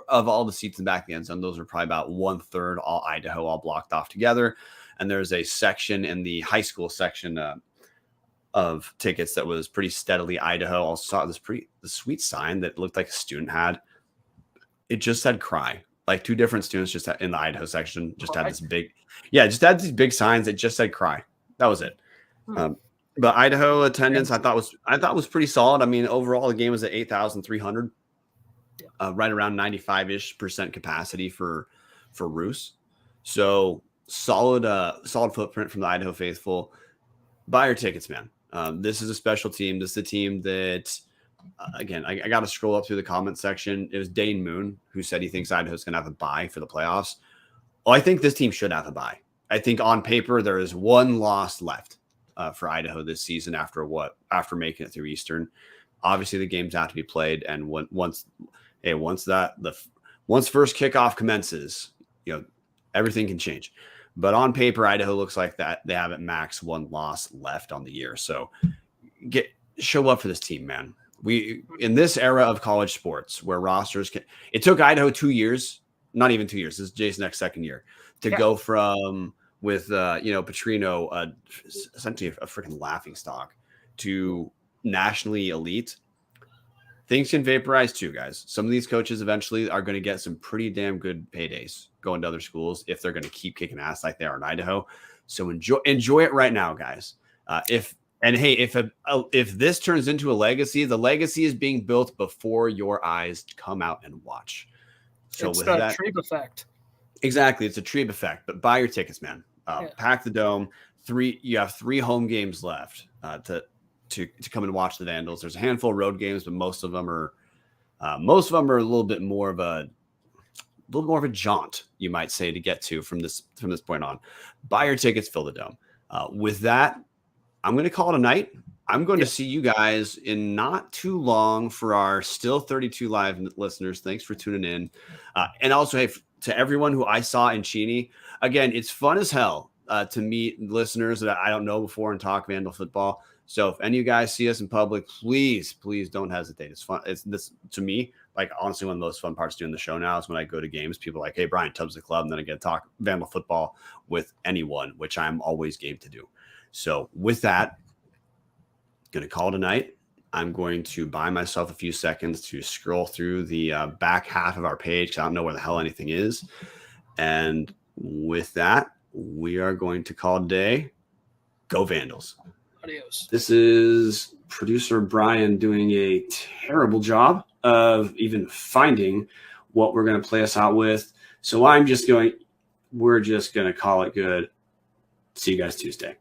of all the seats in the back of the end zone, those were probably about 1/3 all Idaho, all blocked off together. And there's a section in the high school section of tickets that was pretty steadily Idaho. Also saw the sweet sign that looked like a student had. It just said cry. Like two different students just in the Idaho section just had this big, just had these big signs that just said cry. That was it. But Idaho attendance I thought was pretty solid. I mean, overall the game was at 8,300, right around 95% capacity for Roos. So solid footprint from the Idaho faithful. Buy your tickets, man. This is a special team. This is a team that, again, I got to scroll up through the comment section. It was Dane Moon who said he thinks Idaho's going to have a bye for the playoffs. Well, I think this team should have a bye. I think on paper there is one loss left for Idaho this season after making it through Eastern. Obviously, the games have to be played, and once first kickoff commences, everything can change. But on paper, Idaho looks like that they have at max one loss left on the year. So show up for this team, man. We in this era of college sports where rosters it took Idaho 2 years, not even 2 years. This is Jay's next second year to go from with Petrino, essentially a freaking laughing stock, to nationally elite. Things can vaporize too, guys. Some of these coaches eventually are going to get some pretty damn good paydays going to other schools if they're going to keep kicking ass like they are in Idaho. So enjoy it right now, guys. If this turns into a legacy, the legacy is being built before your eyes. Come out and watch. So it's with the that, Trebe effect. Exactly, it's a Trebe effect. But buy your tickets, man. Pack the dome. You have 3 home games left to come and watch the Vandals. There's a handful of road games, but most of them are a little bit more of a jaunt, you might say, to get to from this point on. Buy your tickets, fill the dome. With that, I'm going to call it a night. I'm going to see you guys in not too long for our still 32 live listeners. Thanks for tuning in. And also, hey, to everyone who I saw in Cheney, again, it's fun as hell to meet listeners that I don't know before and talk Vandal football. So if any of you guys see us in public, please don't hesitate. It's fun. It's this to me, like honestly, one of the most fun parts doing the show now is when I go to games, people are like, hey, Brian, Tubbs the club. And then I get to talk Vandal football with anyone, which I'm always game to do. So with that, going to call it a night. I'm going to buy myself a few seconds to scroll through the back half of our page because I don't know where the hell anything is. And with that, we are going to call it a day. Go Vandals. Adios. This is producer Brian doing a terrible job of even finding what we're going to play us out with. So we're just going to call it good. See you guys Tuesday.